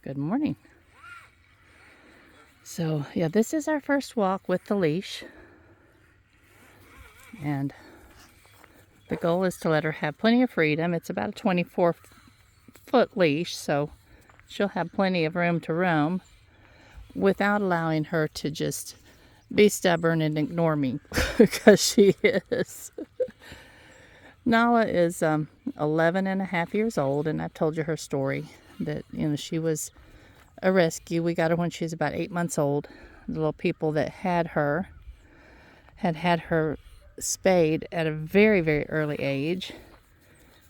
Good morning. So, yeah, this is our first walk with the leash. And the goal is to let her have plenty of freedom. It's about a 24-foot leash, so she'll have plenty of room to roam without allowing her to just be stubborn and ignore me, because she is. Nahla is 11 and a half years old, and I've told you her story, that, she was a rescue. We got her when she was about 8 months old. The little people that had her had her spayed at a very, very early age.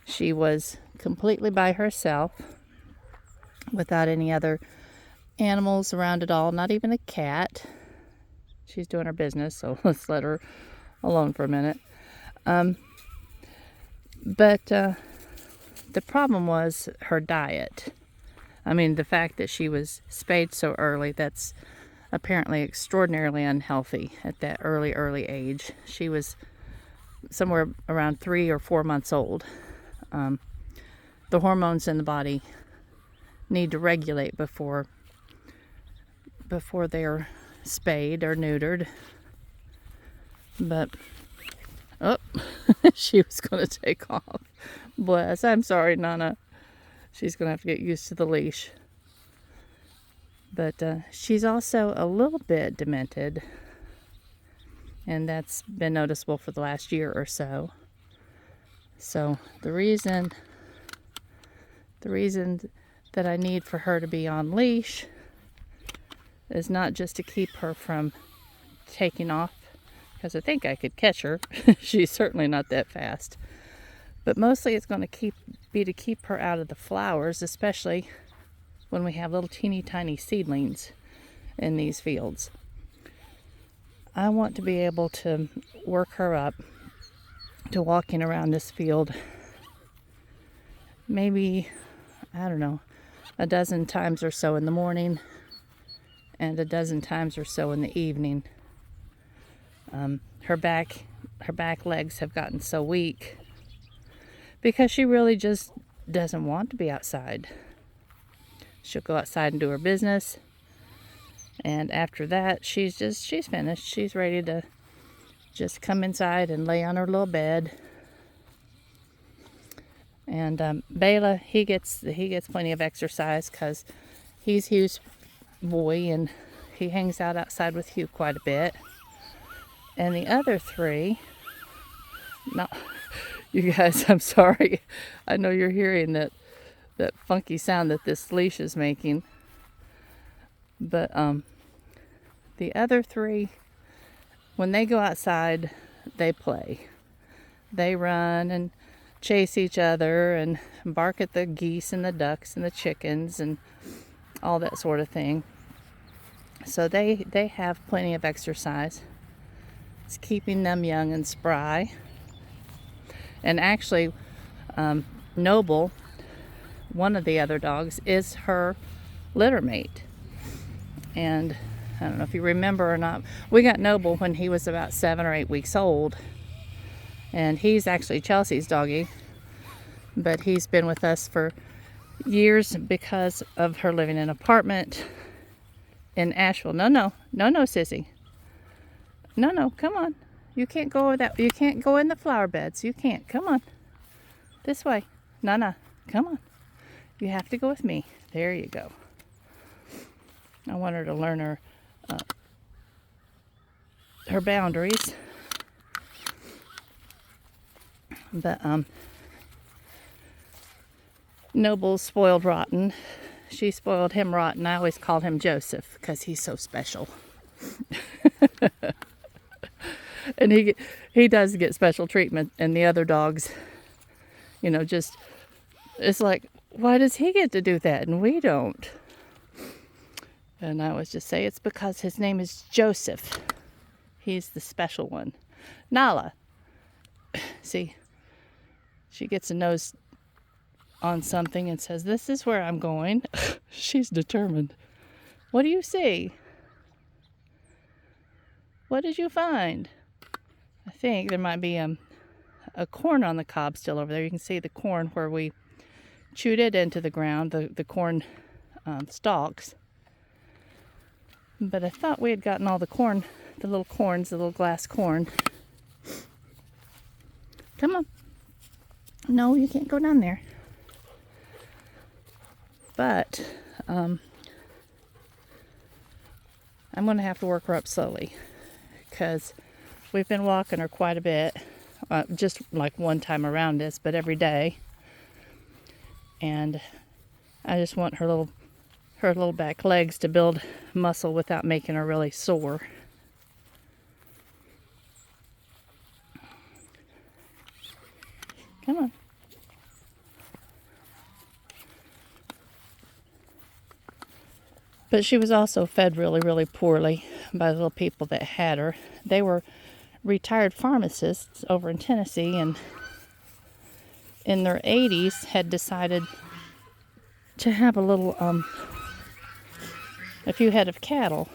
She was completely by herself, without any other animals around at all, not even a cat. She's doing her business, so let's let her alone for a minute. But the problem was her diet. I mean, the fact that she was spayed so early, that's apparently extraordinarily unhealthy at that early age. She was somewhere around 3 or 4 months old. The hormones in the body need to regulate before they're spayed or neutered. But, oh, she was going to take off. Bless. I'm sorry, Nana. She's going to have to get used to the leash. But she's also a little bit demented, and that's been noticeable for the last year or so. So the reason that I need for her to be on leash is not just to keep her from taking off, because I think I could catch her. She's certainly not that fast. But mostly it's going to be to keep her out of the flowers, especially when we have little teeny tiny seedlings in these fields. I want to be able to work her up to walking around this field maybe, I don't know, a dozen times or so in the morning and a dozen times or so in the evening. Her back legs have gotten so weak because she really just doesn't want to be outside. She'll go outside and do her business, and after that she's finished. She's ready to just come inside and lay on her little bed. And Bela, he gets plenty of exercise because he's Hugh's boy, and he hangs out outside with Hugh quite a bit. And the other three, no, you guys, I'm sorry. I know you're hearing that funky sound that this leash is making. But the other three, when they go outside, they play. They run and chase each other and bark at the geese and the ducks and the chickens and all that sort of thing. So they have plenty of exercise. It's keeping them young and spry. And actually, Noble, one of the other dogs, is her litter mate. And I don't know if you remember or not, we got Noble when he was about 7 or 8 weeks old. And he's actually Chelsea's doggy. But he's been with us for years because of her living in an apartment in Asheville. No, sissy. No, come on. You can't go over that. You can't go in the flower beds. You can't. Come on. This way. Nana, come on. You have to go with me. There you go. I want her to learn her boundaries. But Noble's spoiled rotten. She spoiled him rotten. I always called him Joseph because he's so special. And he does get special treatment, and the other dogs, just, it's like, why does he get to do that and we don't? And I always just say it's because his name is Joseph. He's the special one. Nahla, see, she gets a nose on something and says, "This is where I'm going." She's determined. What do you see? What did you find? I think there might be a corn on the cob still over there. You can see the corn where we chewed it into the ground. The corn stalks. But I thought we had gotten all the corn, the little corns, the little glass corn. Come on. No, you can't go down there. But I'm going to have to work her up slowly because we've been walking her quite a bit, just like one time around this, but every day. And I just want her little back legs to build muscle without making her really sore. Come on. But she was also fed really, really poorly by the little people that had her. They were retired pharmacists over in Tennessee, and in their 80s had decided to have a few head of cattle.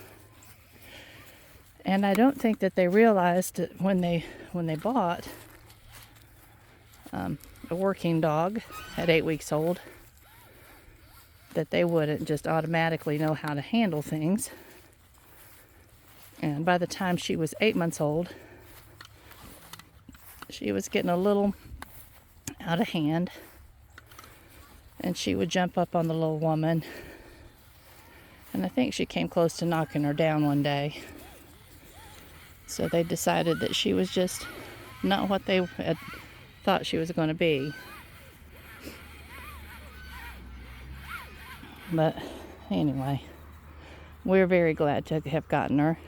And I don't think that they realized that when they bought a working dog at 8 weeks old, that they wouldn't just automatically know how to handle things. And by the time she was 8 months old, she was getting a little out of hand, and she would jump up on the little woman, and I think she came close to knocking her down one day. So they decided that she was just not what they had thought she was going to be. But anyway, we're very glad to have gotten her.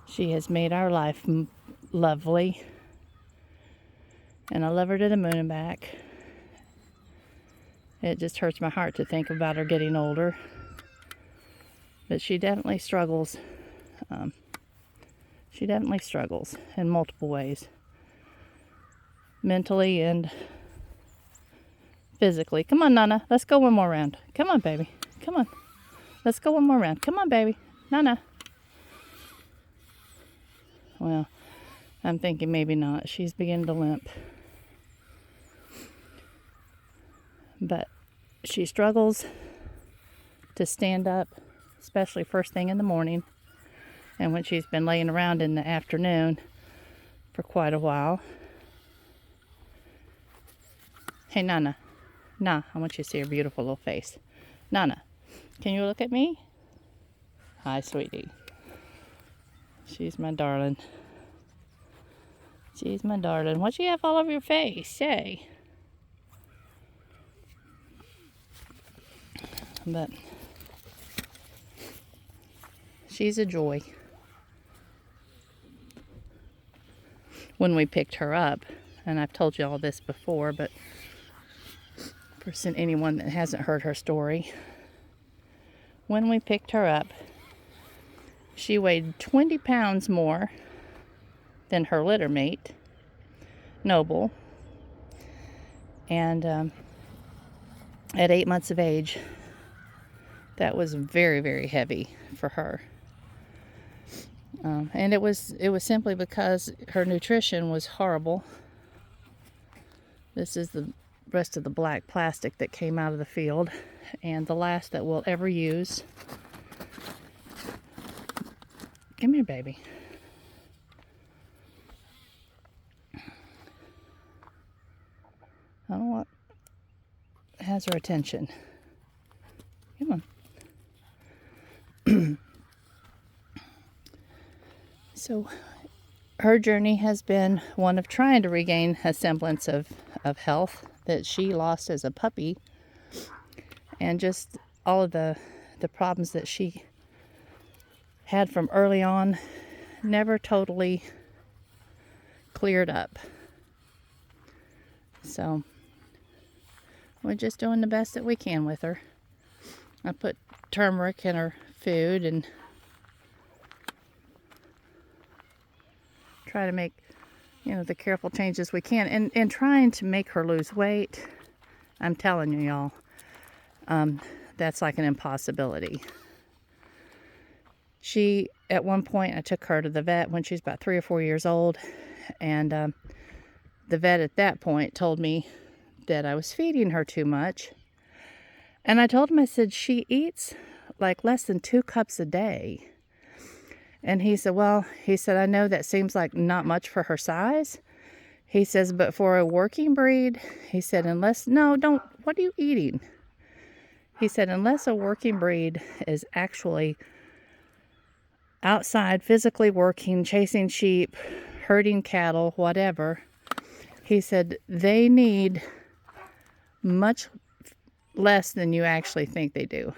She has made our life lovely, and I love her to the moon and back. It just hurts my heart to think about her getting older, but she definitely struggles. She definitely struggles in multiple ways, mentally and physically. Come on, Nana. Let's go one more round. Come on, baby. Come on. Let's go one more round. Come on, baby. Nana. Well, I'm thinking maybe not. She's beginning to limp. But she struggles to stand up, especially first thing in the morning. And when she's been laying around in the afternoon for quite a while. Hey, Nana. Nah, I want you to see her beautiful little face. Nana, can you look at me? Hi, sweetie. She's my darling. She's my darling. What you have all over your face? Say. But she's a joy. When we picked her up, and I've told you all this before, but for anyone that hasn't heard her story, when we picked her up, she weighed 20 pounds more than her litter mate, Noble. And at 8 months of age, that was very, very heavy for her. And it was simply because her nutrition was horrible. This is the rest of the black plastic that came out of the field, and the last that we'll ever use. Come here, baby. I don't know what has her attention. Come on. So her journey has been one of trying to regain a semblance of health that she lost as a puppy, and just all of the problems that she had from early on never totally cleared up. So we're just doing the best that we can with her. I put turmeric in her food and try to make, the careful changes we can. And trying to make her lose weight, I'm telling you, y'all, that's like an impossibility. At one point, I took her to the vet when she was about 3 or 4 years old, and the vet at that point told me that I was feeding her too much. And I told him, I said, she eats like less than 2 cups a day. And he said, well, he said, I know that seems like not much for her size. He says, but for a working breed, he said, what are you eating? He said, unless a working breed is actually outside physically working, chasing sheep, herding cattle, whatever, he said, they need much less than you actually think they do.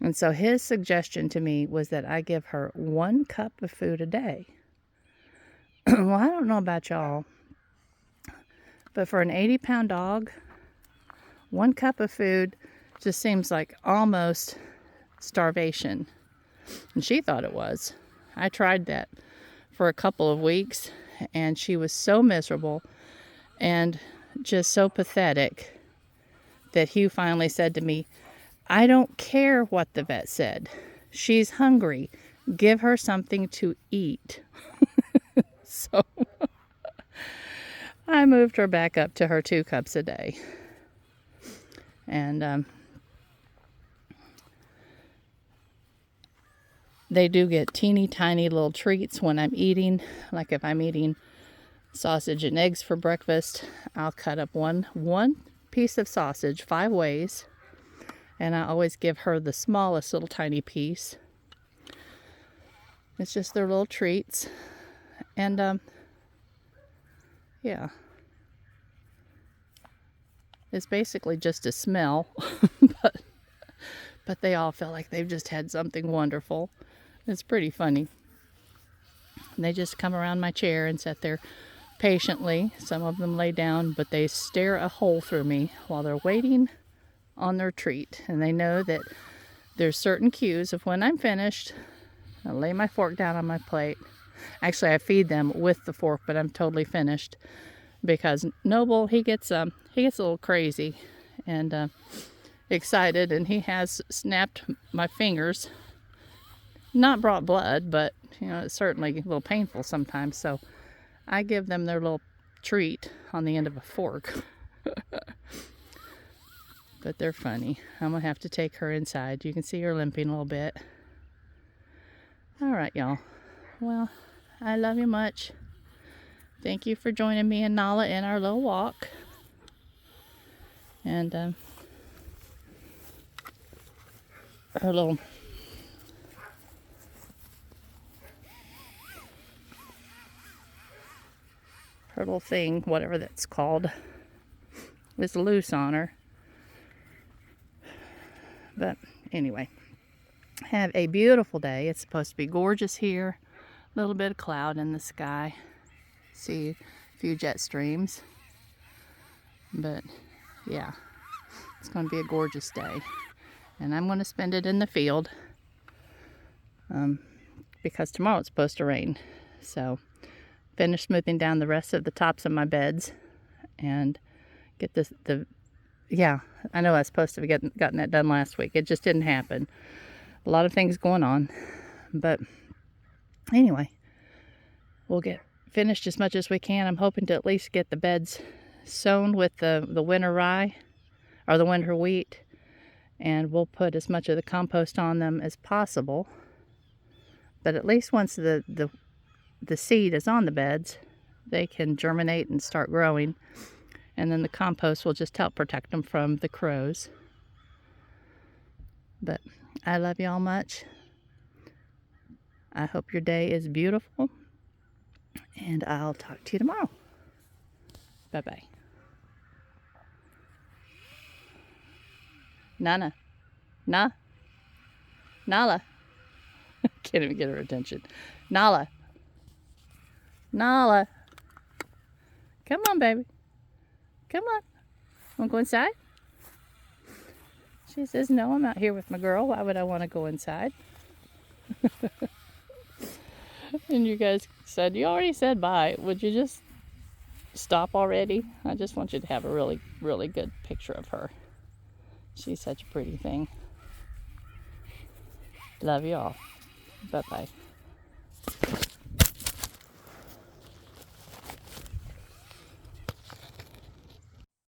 And so his suggestion to me was that I give her 1 cup of food a day. Well, I don't know about y'all, but for an 80-pound dog, 1 cup of food just seems like almost starvation. And she thought it was. I tried that for a couple of weeks, and she was so miserable and just so pathetic that Hugh finally said to me, I don't care what the vet said. She's hungry. Give her something to eat. So I moved her back up to her 2 cups a day. And they do get teeny tiny little treats when I'm eating. Like if I'm eating sausage and eggs for breakfast, I'll cut up one piece of sausage 5 ways. And I always give her the smallest little tiny piece. It's just their little treats. And yeah. It's basically just a smell. but they all feel like they've just had something wonderful. It's pretty funny. And they just come around my chair and sit there patiently. Some of them lay down, but they stare a hole through me while they're waiting on their treat. And they know that there's certain cues of when I'm finished. I lay my fork down on my plate. Actually, I feed them with the fork, but I'm totally finished because Noble, he gets a little crazy and excited, and he has snapped my fingers. Not brought blood, but it's certainly a little painful sometimes. So I give them their little treat on the end of a fork. But they're funny. I'm going to have to take her inside. You can see her limping a little bit. All right, y'all. Well, I love you much. Thank you for joining me and Nahla in our little walk. And her little thing, whatever that's called, is loose on her. But anyway, have a beautiful day. It's supposed to be gorgeous here. A little bit of cloud in the sky. See a few jet streams. But yeah, it's going to be a gorgeous day. And I'm going to spend it in the field because tomorrow it's supposed to rain. So finish smoothing down the rest of the tops of my beds and get yeah, I know I was supposed to have gotten that done last week. It just didn't happen. A lot of things going on. But anyway, we'll get finished as much as we can. I'm hoping to at least get the beds sown with the winter rye or the winter wheat. And we'll put as much of the compost on them as possible. But at least once the seed is on the beds, they can germinate and start growing. And then the compost will just help protect them from the crows. But I love you all much. I hope your day is beautiful. And I'll talk to you tomorrow. Bye-bye. Nahla. Nahla. Can't even get her attention. Nahla. Come on, baby. Come on. Want to go inside? She says, no, I'm out here with my girl. Why would I want to go inside? And you guys said, you already said bye. Would you just stop already? I just want you to have a really, really good picture of her. She's such a pretty thing. Love you all. Bye-bye.